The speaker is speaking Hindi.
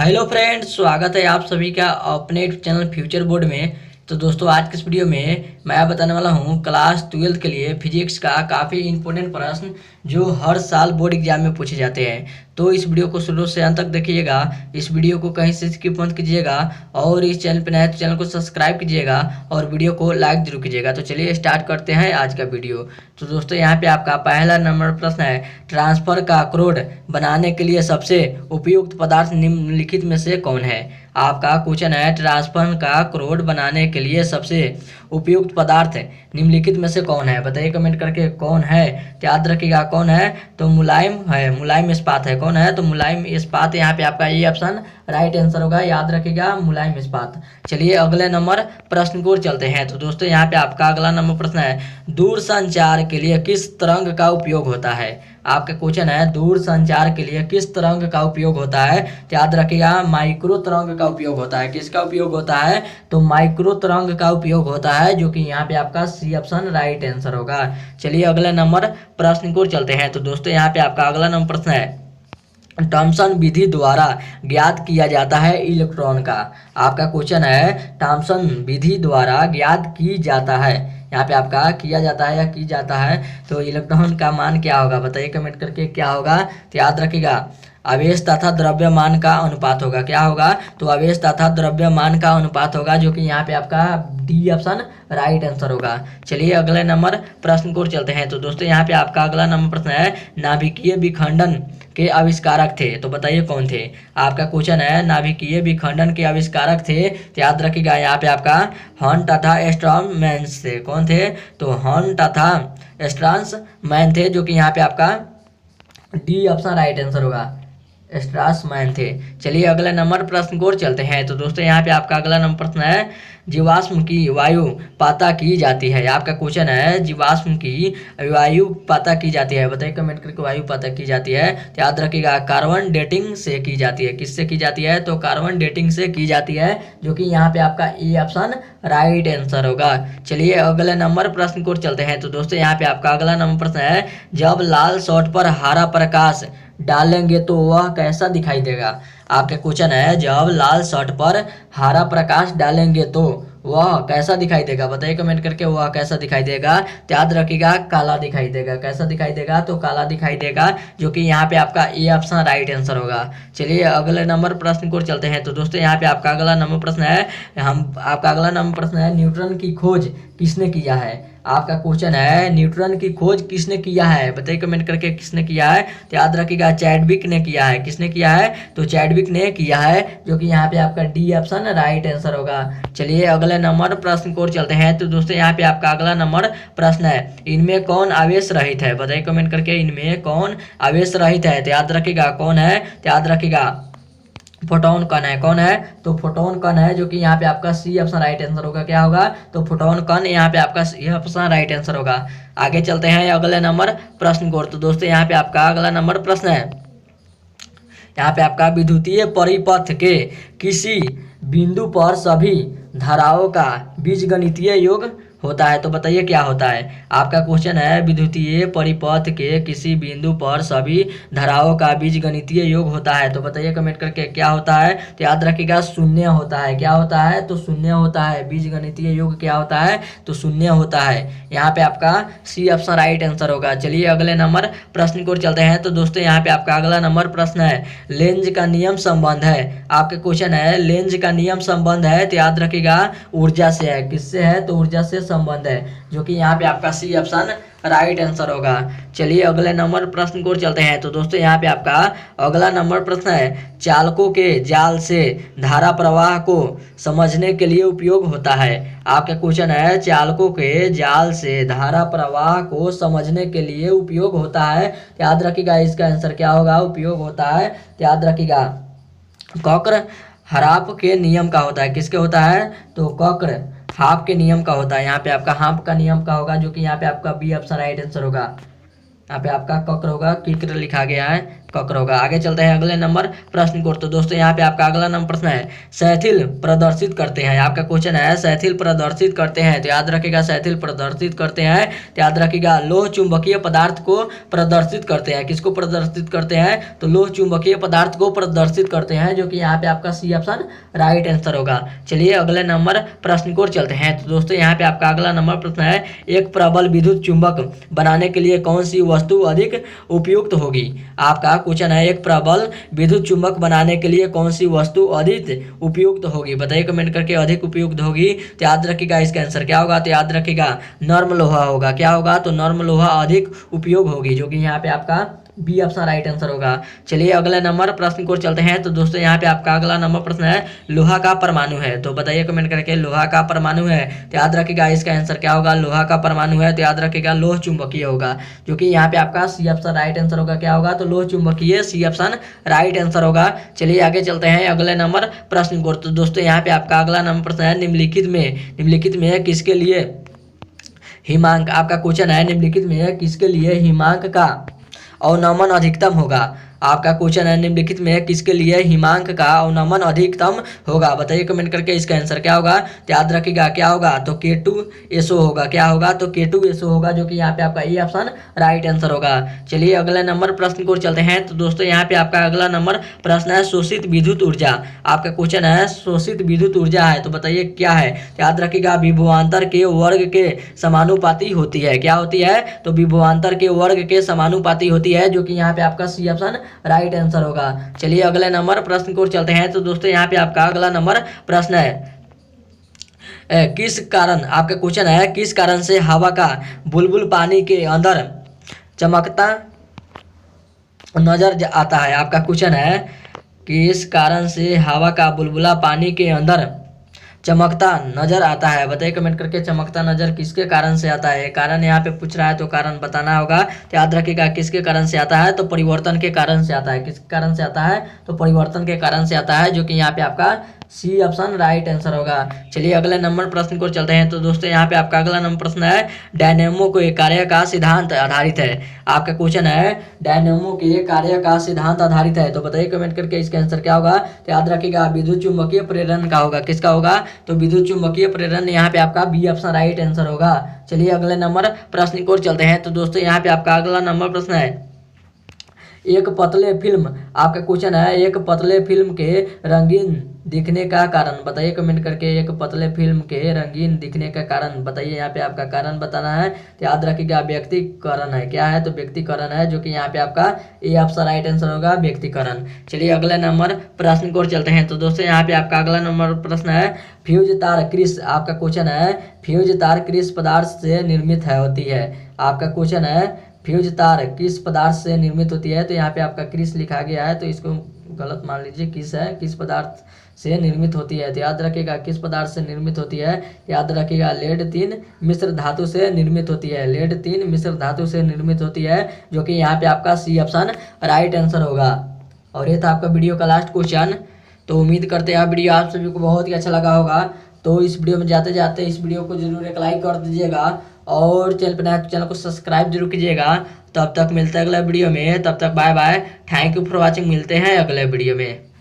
हेलो फ्रेंड्स, स्वागत है आप सभी का अपने चैनल फ्यूचर बोर्ड में। तो दोस्तों, आज के इस वीडियो में मैं बताने वाला हूं क्लास 12 के लिए फिजिक्स का काफ़ी इंपॉर्टेंट प्रश्न जो हर साल बोर्ड एग्जाम में पूछे जाते हैं। तो इस वीडियो को शुरू से अंत तक देखिएगा, इस वीडियो को कहीं से स्किप मत कीजिएगा और इस चैनल पर नए तो चैनल को सब्सक्राइब कीजिएगा और वीडियो को लाइक जरूर कीजिएगा। तो चलिए स्टार्ट करते हैं आज का वीडियो। तो दोस्तों, यहाँ पे आपका पहला नंबर प्रश्न है, ट्रांसफर का क्रोड बनाने के लिए सबसे उपयुक्त पदार्थ निम्नलिखित में से कौन है। आपका क्वेश्चन है, ट्रांसफर का क्रोड बनाने के लिए सबसे उपयुक्त पदार्थ निम्नलिखित में से कौन है। बताइए कमेंट करके कौन है। तो याद रखिएगा कौन है, तो मुलायम है, मुलायम इस्पात है। कौन है, तो मुलायम इस्पात। यहाँ पे आपका ये ऑप्शन राइट आंसर होगा, याद रखिएगा मुलायम इस्पात। चलिए अगले नंबर प्रश्न की ओर चलते हैं। तो दोस्तों, यहाँ पे आपका अगला नंबर प्रश्न है, दूर संचार के लिए किस तरंग का उपयोग होता है। आपका क्वेश्चन है, दूर संचार के लिए किस तरंग का उपयोग होता है। तो याद रखिएगा माइक्रो तरंग का उपयोग होता है। किसका उपयोग होता है, तो माइक्रो तरंग का उपयोग होता है, जो कि यहाँ पे आपका सी ऑप्शन राइट आंसर होगा। चलिए अगले नंबर प्रश्न की ओर चलते हैं। तो दोस्तों, यहाँ पे आपका अगला नंबर प्रश्न है, थॉमसन विधि द्वारा ज्ञात किया जाता है इलेक्ट्रॉन का। आपका क्वेश्चन है, थॉमसन विधि द्वारा ज्ञात की जाता है, यहाँ पे आपका किया जाता है या की जाता है, तो इलेक्ट्रॉन का मान क्या होगा। बताइए कमेंट करके क्या होगा। तो याद रखिएगा आवेश तथा द्रव्यमान का अनुपात होगा। क्या होगा, तो आवेश तथा द्रव्यमान का अनुपात होगा, जो कि यहाँ पे आपका डी ऑप्शन राइट आंसर होगा। चलिए अगले नंबर प्रश्न को चलते हैं। तो दोस्तों, यहाँ पे आपका अगला नंबर प्रश्न है, नाभिकीय विखंडन के आविष्कारक थे। तो बताइए कौन थे। आपका क्वेश्चन है, नाभिकीय विखंडन के आविष्कारक थे। तो याद रखिएगा यहाँ पे आपका हॉर्न तथा स्ट्रॉमैन थे। कौन थे, तो हॉर्न तथा स्ट्रॉमैन थे, जो कि यहाँ पे आपका डी ऑप्शन राइट आंसर होगा, स्ट्रासमैन थे। चलिए अगले नंबर प्रश्न को चलते हैं। तो दोस्तों, यहाँ पे आपका अगला नंबर प्रश्न है, जीवाश्म की वायु पता की जाती है। आपका क्वेश्चन है, जीवाश्म की वायु पता की जाती है। बताइए कमेंट करके वायु पता की जाती है। तो याद रखिएगा कार्बन डेटिंग से की जाती है। किससे की जाती है, तो कार्बन डेटिंग से की जाती है, जो कि यहाँ पे आपका ए ऑप्शन राइट आंसर होगा। चलिए अगले नंबर प्रश्न को चलते हैं। तो दोस्तों, यहाँ पे आपका अगला नंबर प्रश्न है, जब लाल शॉट पर हरा प्रकाश डालेंगे तो वह कैसा दिखाई देगा। आपका क्वेश्चन है, जब लाल शर्ट पर हरा प्रकाश डालेंगे तो वह कैसा दिखाई देगा। बताइए कमेंट करके वह कैसा दिखाई देगा। तो याद रखिएगा काला दिखाई देगा। कैसा दिखाई देगा, तो काला दिखाई देगा, जो कि यहाँ पे आपका ए ऑप्शन राइट आंसर होगा। चलिए अगले नंबर प्रश्न को चलते हैं। तो दोस्तों, यहाँ पे आपका अगला नंबर प्रश्न है, आपका अगला नंबर प्रश्न है, न्यूट्रॉन की खोज किसने किया है। आपका क्वेश्चन है, न्यूट्रॉन की खोज किसने किया है। बताइए कमेंट करके किसने किया है। तो याद रखिएगा चैडविक ने किया है। किसने किया है, तो चैडविक ने किया है, जो कि यहाँ पे आपका डी ऑप्शन राइट आंसर होगा। चलिए अगले नंबर प्रश्न को चलते हैं। तो दोस्तों, यहाँ पे आपका अगला नंबर प्रश्न है, इनमें कौन आवेश रहित है। बताइए कमेंट करके इनमें कौन आवेश रहित है। तो याद रखिएगा कौन है, तो याद रखिएगा फोटोन कण है। कौन है, तो फोटोन कण है, जो कि यहाँ पे आपका सी ऑप्शन राइट आंसर होगा। क्या होगा, तो फोटोन कण, यहाँ पे आपका सी ऑप्शन राइट आंसर होगा। आगे चलते हैं अगले नंबर प्रश्न को। तो दोस्तों, यहाँ पे आपका अगला नंबर प्रश्न है, यहाँ पे आपका विद्युतीय परिपथ के किसी बिंदु पर सभी धाराओं का बीजगणितीय योग होता है। तो बताइए क्या होता है। आपका क्वेश्चन है, विद्युतीय परिपथ के किसी बिंदु पर सभी धाराओं का बीजगणितीय योग होता है। तो बताइए कमेंट करके क्या होता है। तो याद रखिएगा शून्य होता है। क्या होता है, तो शून्य होता है। बीजगणितीय योग क्या होता है, तो शून्य होता है। यहाँ पे आपका सी ऑप्शन राइट आंसर होगा। चलिए अगले नंबर प्रश्न को चलते हैं। तो दोस्तों, यहाँ पे आपका अगला नंबर प्रश्न है, लेंज का नियम संबंध है। आपका क्वेश्चन है, लेंज का नियम संबंध है। तो याद रखिएगा ऊर्जा से है। किससे है, तो ऊर्जा से संबंध है, जो कि यहाँ पे आपका सी ऑप्शन राइट आंसर होगा। चलिए अगले नंबर प्रश्न को चलते हैं। तो दोस्तों, यहाँ पे आपका अगला नंबर प्रश्न है, चालकों के जाल से धारा प्रवाह को समझने के लिए उपयोग होता है। आपका क्वेश्चन है, चालकों के जाल से धारा प्रवाह को समझने के लिए उपयोग होता है। याद रखिएगा इसका आंसर क्या होगा, उपयोग होता है। याद रखिएगा कॉकर हराप के नियम का होता है। किसके होता है, तो कॉकर हाफ के नियम का होता है। यहाँ पे आपका हाफ का नियम का होगा, जो कि यहाँ पे आपका बी ऑप्शन राइट आंसर होगा। यहाँ पे आपका कक्र होगा, किक्र लिखा गया है, कक्र होगा। आगे चलते हैं अगले नंबर प्रश्न को। तो दोस्तों यहाँ पे आपका अगला नंबर प्रश्न है शैथिल प्रदर्शित करते हैं। आपका क्वेश्चन है शैथिल प्रदर्शित करते हैं, तो याद रखिएगा शैथिल प्रदर्शित करते हैं, तो याद रखिएगा लोह चुंबकीय पदार्थ को प्रदर्शित करते हैं। किसको प्रदर्शित करते हैं? तो लोह चुंबकीय पदार्थ को प्रदर्शित करते हैं, जो कि यहाँ पे आपका सी ऑप्शन राइट आंसर होगा। चलिए अगले नंबर प्रश्न को चलते हैं। तो दोस्तों यहाँ पे आपका अगला नंबर प्रश्न है एक प्रबल विद्युत चुंबक बनाने के लिए कौन सी वस्तु अधिक उपयुक्त होगी। आपका क्वेश्चन है एक प्रबल विद्युत चुंबक बनाने के लिए कौन सी वस्तु अधिक उपयुक्त होगी, बताइए कमेंट करके। अधिक उपयुक्त होगी तो याद रखिएगा इसका आंसर क्या होगा, तो याद रखिएगा नर्म लोहा होगा। क्या होगा? तो नर्म लोहा अधिक उपयोग होगी, जो कि यहाँ पे आपका बी ऑप्शन राइट आंसर होगा। चलिए अगले नंबर प्रश्न को चलते हैं। तो दोस्तों यहाँ पे आपका अगला नंबर प्रश्न है लोहा का परमाणु है, तो बताइए कमेंट करके लोहा का परमाणु है, तो याद रखिएगा इसका आंसर क्या होगा। लोहा का परमाणु है तो याद रखिएगा लोह चुंबकीय होगा, जो कि यहाँ पे आपका सी ऑप्शन राइट आंसर होगा। क्या होगा? तो लोह चुंबकीय, सी ऑप्शन राइट आंसर होगा। चलिए आगे चलते हैं अगले नंबर प्रश्न को। तो दोस्तों यहाँ पे आपका अगला नंबर प्रश्न है निम्नलिखित में किसके लिए हिमांक। आपका क्वेश्चन है निम्नलिखित में किसके लिए हिमांक का अवनमन अधिकतम होगा। आपका क्वेश्चन है निम्नलिखित में किसके लिए हिमांक का अवनमन अधिकतम होगा, बताइए कमेंट करके इसका आंसर क्या होगा। तो याद रखिएगा क्या होगा, तो K2SO होगा। क्या होगा? तो K2SO होगा, जो कि यहाँ पे आपका ए ऑप्शन राइट आंसर होगा। चलिए अगले नंबर प्रश्न को चलते हैं। तो दोस्तों यहाँ पे आपका अगला नंबर प्रश्न है शोषित विद्युत ऊर्जा। आपका क्वेश्चन है शोषित विद्युत ऊर्जा है, तो बताइए क्या है। तो याद रखिएगा विभवांतर के वर्ग के समानुपाती होती है। क्या होती है? तो विभवांतर के वर्ग के समानुपाती होती है, जो कि यहाँ पे आपका सी ऑप्शन राइट आंसर होगा। चलिए अगले नंबर प्रश्न को चलते हैं। तो दोस्तों यहाँ पे आपका अगला नंबर प्रश्न है किस कारण, आपका क्वेश्चन है किस कारण से हवा का बुलबुल पानी के अंदर चमकता नजर आता है। आपका क्वेश्चन है किस कारण से हवा का बुलबुला पानी के अंदर चमकता नजर आता है, बताइए कमेंट करके। चमकता नजर किसके कारण से आता है, कारण यहाँ पे पूछ रहा है तो कारण बताना होगा। तो याद रखिएगा किसके कारण से आता है, तो परिवर्तन के कारण से आता है। किसके कारण से आता है? तो परिवर्तन के कारण से आता है, जो कि यहाँ पे आपका सी ऑप्शन राइट आंसर होगा। चलिए अगले नंबर प्रश्न को चलते हैं। तो दोस्तों यहाँ पे आपका अगला नंबर प्रश्न है डायनेमो के कार्य का सिद्धांत आधारित है। आपका क्वेश्चन है डायनेमो के कार्य का सिद्धांत आधारित है, तो बताइए कमेंट करके इसका आंसर क्या होगा। तो याद रखिएगा विद्युत चुंबकीय प्रेरण का होगा। किसका होगा? तो विद्युत चुंबकीय प्रेरण यहाँ पे आपका बी ऑप्शन राइट आंसर होगा। चलिए अगले नंबर प्रश्न को चलते हैं। तो दोस्तों यहाँ पे आपका अगला नंबर प्रश्न है एक पतले फिल्म। आपका क्वेश्चन है एक पतले फिल्म के रंगीन दिखने का कारण, बताइए कमेंट करके। एक पतले फिल्म के रंगीन दिखने का कारण बताइए, यहाँ पे आपका कारण बताना है। तो याद रखिएगा व्यक्तिकरण है। क्या है? तो व्यक्तिकरण है, जो कि यहाँ पे आपका ए ऑप्शन राइट आंसर होगा, व्यक्तिकरण। चलिए अगले नंबर प्रश्न को चलते हैं। तो दोस्तों यहाँ पे आपका अगला नंबर प्रश्न है फ्यूज तार क्रिस। आपका क्वेश्चन है फ्यूज तार किस पदार्थ से निर्मित होती है। आपका क्वेश्चन है फ्यूज तार किस पदार्थ से निर्मित होती है, तो यहाँ पे आपका क्रिस लिखा गया है, तो इसको गलत मान लीजिए। किस है? किस पदार्थ से निर्मित होती है, तो याद रखिएगा किस पदार्थ से निर्मित होती है। याद रखिएगा लेड 3 मिश्र धातु से निर्मित होती है। लेड 3 मिश्र धातु से निर्मित होती है, जो कि यहाँ पे आपका सी ऑप्शन राइट आंसर होगा। और ये था आपका वीडियो का लास्ट क्वेश्चन। तो उम्मीद करते हैं वीडियो आप सभी को बहुत ही अच्छा लगा होगा। तो इस वीडियो में जाते जाते इस वीडियो को जरूर एक लाइक कर दीजिएगा, और चैनल पर नया तो चैनल को सब्सक्राइब जरूर कीजिएगा। तब तक मिलते हैं अगले वीडियो में, तब तक bye bye, thank you for watching. मिलते हैं अगले वीडियो में।